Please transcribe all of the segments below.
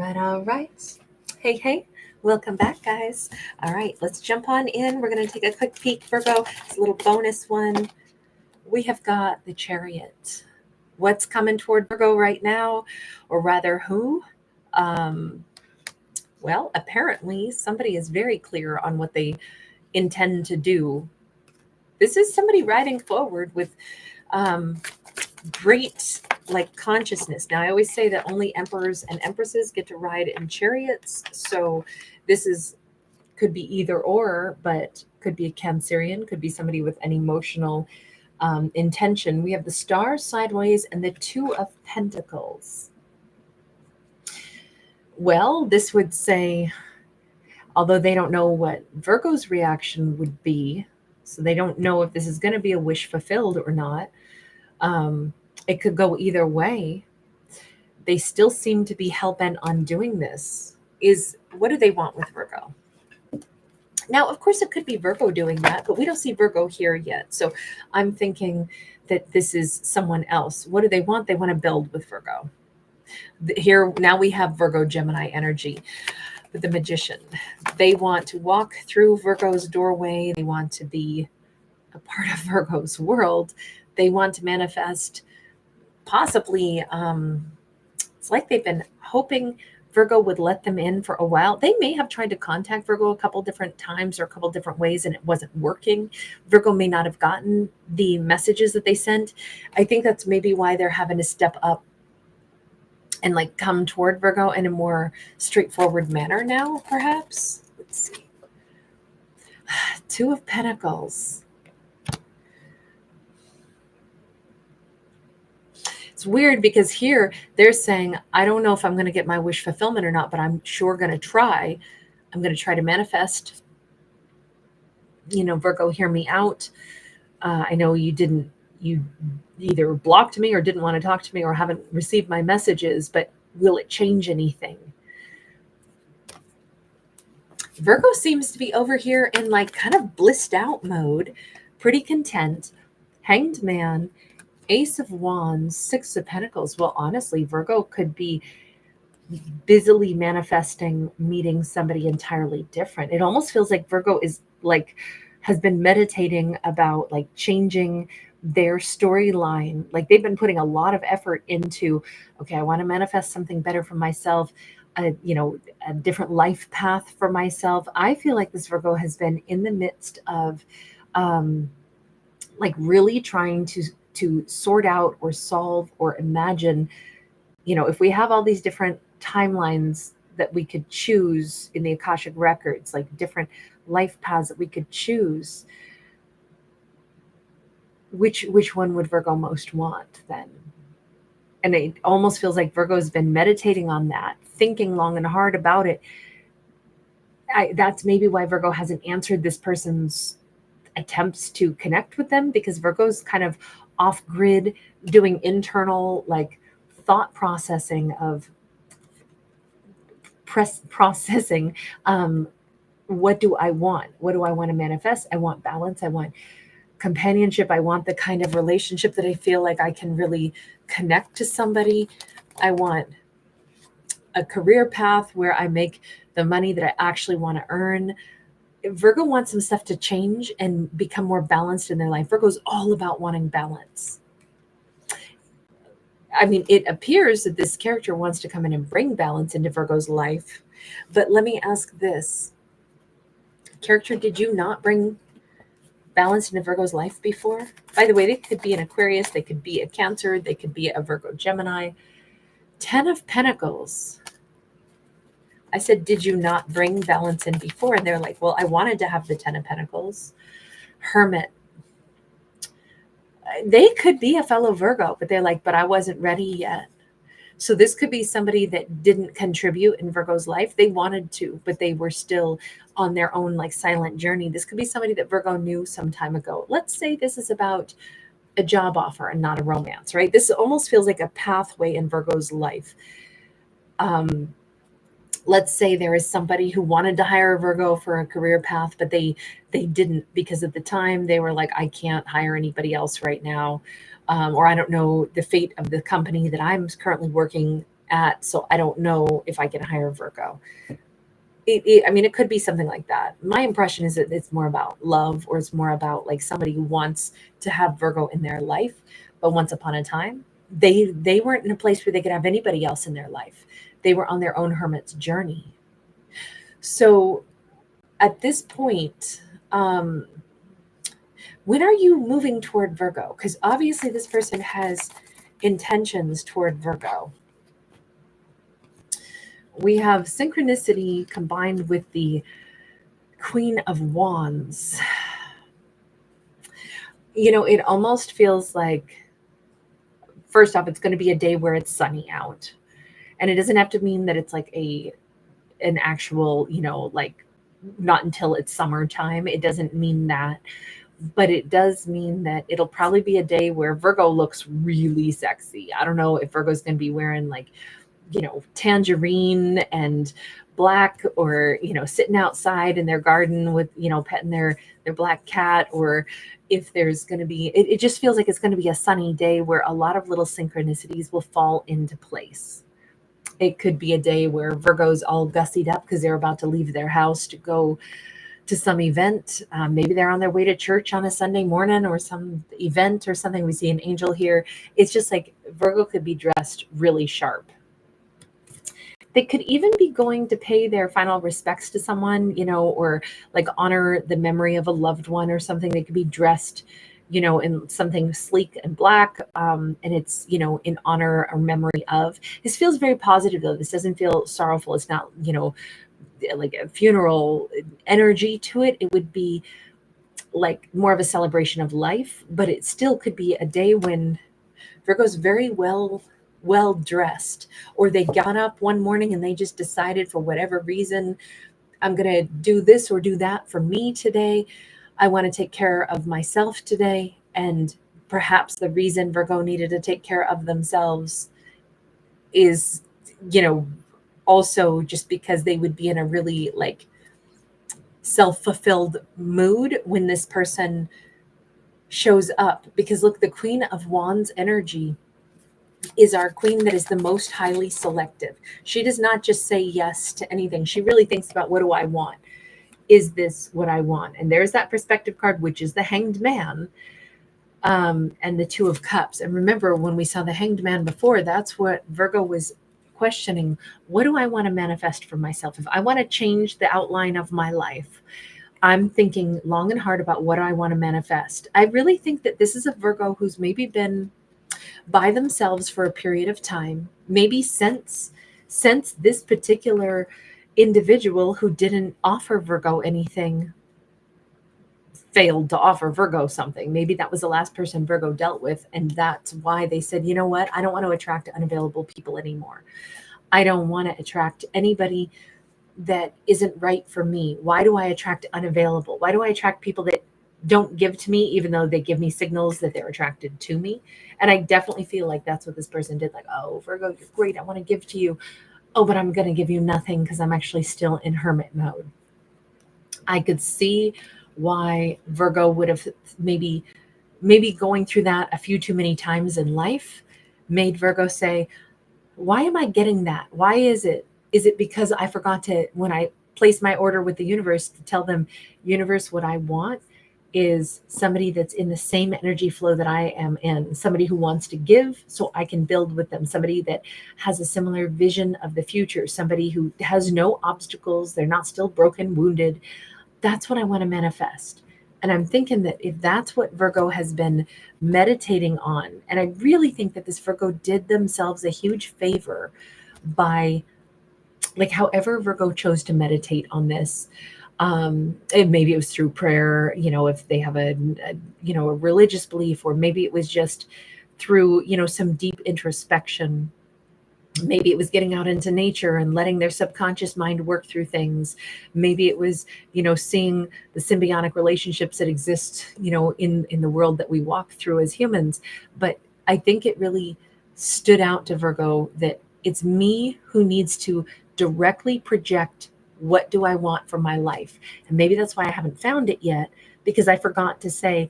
All right. Hey, hey, welcome back, guys. All right, let's jump on in. We're going to take a quick peek, Virgo. It's a little bonus one. We have got the Chariot. What's coming toward Virgo right now, or rather, who? Um, well, apparently, somebody is very clear on what they intend to do. This is somebody riding forward with um, great consciousness. Now I always say that only emperors and empresses get to ride in chariots. So this is could be either or, but could be a Cancerian, could be somebody with an emotional intention. We have the Star sideways and the Two of Pentacles. Well, this would say, although they don't know what Virgo's reaction would be, so they don't know if this is going to be a wish fulfilled or not. It could go either way. They still seem to be hell-bent on doing this. What do they want with Virgo? Now, of course, it could be Virgo doing that, but we don't see Virgo here yet. So I'm thinking that this is someone else. What do they want? They want to build with Virgo. Here, now we have Virgo Gemini energy with the Magician. They want to walk through Virgo's doorway. They want to be a part of Virgo's world. They want to manifest possibly, it's like they've been hoping Virgo would let them in for a while. They may have tried to contact Virgo a couple different times or a couple different ways and it wasn't working. Virgo may not have gotten the messages that they sent. I think that's maybe why they're having to step up and come toward Virgo in a more straightforward manner now, perhaps. Let's see. Two of Pentacles. It's weird because here they're saying, I don't know if I'm going to get my wish fulfillment or not, but I'm sure going to try. I'm going to try to manifest. Virgo, hear me out. I know you either blocked me or didn't want to talk to me or haven't received my messages, but will it change anything? Virgo seems to be over here in kind of blissed out mode, pretty content. Hanged Man, Ace of Wands, Six of Pentacles. Well, honestly, Virgo could be busily manifesting meeting somebody entirely different. It almost feels like Virgo is has been meditating about changing their storyline. They've been putting a lot of effort into, okay, I want to manifest something better for myself, a different life path for myself. I feel like this Virgo has been in the midst of really trying to sort out or solve or imagine, if we have all these different timelines that we could choose in the Akashic records, different life paths that we could choose, which one would Virgo most want then? And it almost feels like Virgo has been meditating on that, thinking long and hard about it. That's maybe why Virgo hasn't answered this person's attempts to connect with them, because Virgo's kind of off grid, doing internal thought processing of processing. What do I want? What do I want to manifest? I want balance. I want companionship. I want the kind of relationship that I feel like I can really connect to somebody. I want a career path where I make the money that I actually want to earn. Virgo wants some stuff to change and become more balanced in their life. Virgo's all about wanting balance. I mean, it appears that this character wants to come in and bring balance into Virgo's life. But let me ask this. Character, did you not bring balance into Virgo's life before? By the way, they could be an Aquarius, they could be a Cancer, they could be a Virgo Gemini. 10 of Pentacles. I said, did you not bring balance in before? And they're like, well, I wanted to have the 10 of Pentacles. Hermit. They could be a fellow Virgo, but they're like, but I wasn't ready yet. So this could be somebody that didn't contribute in Virgo's life. They wanted to, but they were still on their own silent journey. This could be somebody that Virgo knew some time ago. Let's say this is about a job offer and not a romance, right? This almost feels like a pathway in Virgo's life. Let's say there is somebody who wanted to hire a Virgo for a career path, but they didn't, because at the time they were like, I can't hire anybody else right now. Or I don't know the fate of the company that I'm currently working at, so I don't know if I can hire Virgo. I mean, it could be something like that. My impression is that it's more about love, or it's more about like somebody who wants to have Virgo in their life, but once upon a time, they weren't in a place where they could have anybody else in their life. They were on their own hermit's journey. So at this point, when are you moving toward Virgo? Because obviously this person has intentions toward Virgo. We have synchronicity combined with the Queen of Wands. It almost feels like, first off, it's going to be a day where it's sunny out. And it doesn't have to mean that it's like an actual, like not until it's summertime. It doesn't mean that. But it does mean that it'll probably be a day where Virgo looks really sexy. I don't know if Virgo's going to be wearing like, tangerine and black, or, sitting outside in their garden with, petting their black cat, or if there's going to be, it just feels like it's going to be a sunny day where a lot of little synchronicities will fall into place. It could be a day where Virgo's all gussied up because they're about to leave their house to go to some event. Maybe they're on their way to church on a Sunday morning, or some event or something. We see an angel here. It's just like Virgo could be dressed really sharp. They could even be going to pay their final respects to someone, or like honor the memory of a loved one or something. They could be dressed, in something sleek and black. And it's, in honor or memory of. This feels very positive though. This doesn't feel sorrowful. It's not, like a funeral energy to it. It would be like more of a celebration of life, but it still could be a day when Virgo's very well dressed, or they got up one morning and they just decided, for whatever reason, I'm going to do this or do that for me today. I want to take care of myself today. And perhaps the reason Virgo needed to take care of themselves is, also just because they would be in a really like self-fulfilled mood when this person shows up. Because look, the Queen of Wands energy is our queen that is the most highly selective. She does not just say yes to anything. She really thinks about, what do I want? Is this what I want? And there's that perspective card, which is the Hanged Man, and the Two of Cups. And remember, when we saw the Hanged Man before, that's what Virgo was questioning. What do I want to manifest for myself? If I want to change the outline of my life, I'm thinking long and hard about what I want to manifest. I really think that this is a Virgo who's maybe been by themselves for a period of time, maybe since this particular individual who didn't offer Virgo anything failed to offer Virgo something. Maybe that was the last person Virgo dealt with, and that's why they said, you know what, I don't want to attract unavailable people anymore. I don't want to attract anybody that isn't right for me. Why do I attract unavailable? Why do I attract people that don't give to me, even though they give me signals that they're attracted to me? And I definitely feel like that's what this person did. Like, oh, Virgo, you're great. I want to give to you. Oh, but I'm going to give you nothing because I'm actually still in hermit mode. I could see why Virgo would have maybe going through that a few too many times in life made Virgo say, why am I getting that? Why is it? Is it because I forgot to, when I place my order with the universe, to tell them, universe, what I want is somebody that's in the same energy flow that I am in, somebody who wants to give so I can build with them, somebody that has a similar vision of the future, somebody who has no obstacles, they're not still broken, wounded. That's what I want to manifest. And I'm thinking that if that's what Virgo has been meditating on, and I really think that this Virgo did themselves a huge favor by, like, however Virgo chose to meditate on this, and maybe it was through prayer, if they have a religious belief, or maybe it was just through, some deep introspection. Maybe it was getting out into nature and letting their subconscious mind work through things. Maybe it was, seeing the symbiotic relationships that exist, in the world that we walk through as humans. But I think it really stood out to Virgo that it's me who needs to directly project, what do I want for my life? And maybe that's why I haven't found it yet, because I forgot to say,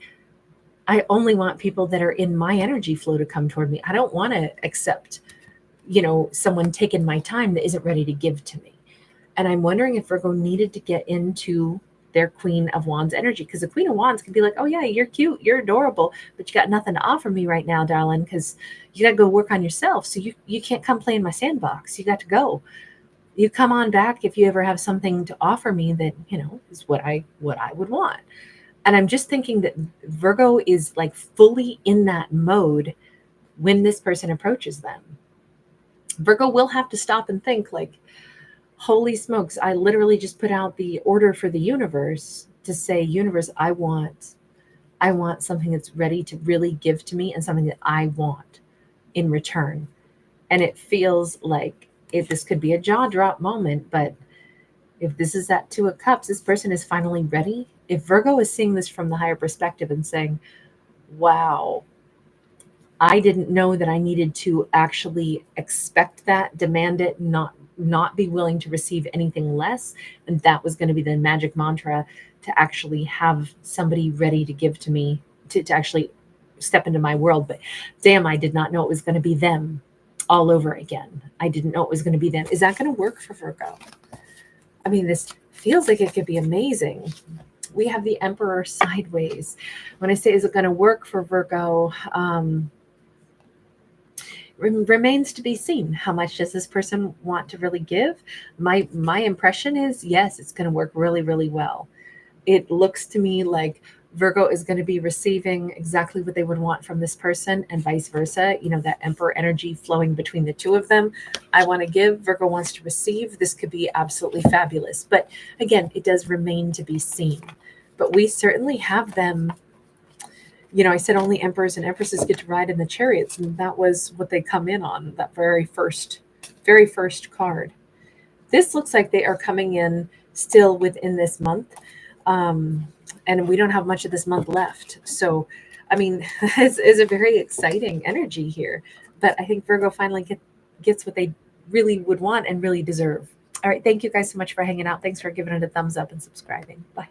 I only want people that are in my energy flow to come toward me. I don't want to accept someone taking my time that isn't ready to give to me. And I'm wondering if Virgo needed to get into their Queen of Wands energy, because the Queen of Wands can be like, oh yeah, you're cute, you're adorable, but you got nothing to offer me right now, darling, because you got to go work on yourself. So you can't come play in my sandbox. You got to go. You come on back if you ever have something to offer me that is what I would want. And I'm just thinking that Virgo is like fully in that mode when this person approaches them. Virgo will have to stop and think like, holy smokes, I literally just put out the order for the universe to say, universe, I want something that's ready to really give to me and something that I want in return. And it feels like this could be a jaw drop moment, but if this is that Two of Cups, this person is finally ready. If Virgo is seeing this from the higher perspective and saying, wow, I didn't know that I needed to actually expect that, demand it, not be willing to receive anything less. And that was going to be the magic mantra to actually have somebody ready to give to me, to actually step into my world. But damn, I did not know it was going to be them all over again. I didn't know it was going to be them. Is that going to work for Virgo? I mean, this feels like it could be amazing. We have the Emperor sideways. When I say, is it going to work for Virgo? Remains to be seen. How much does this person want to really give? My impression is, yes, it's going to work really, really well. It looks to me like Virgo is going to be receiving exactly what they would want from this person, and vice versa. That Emperor energy flowing between the two of them. I want to give, Virgo wants to receive. This could be absolutely fabulous. But again, it does remain to be seen. But we certainly have them. I said only emperors and empresses get to ride in the chariots, and that was what they come in on, that very first card. This looks like they are coming in still within this month, and we don't have much of this month left. So, I mean, it's a very exciting energy here. But I think Virgo finally gets what they really would want and really deserve. All right, thank you guys so much for hanging out. Thanks for giving it a thumbs up and subscribing. Bye.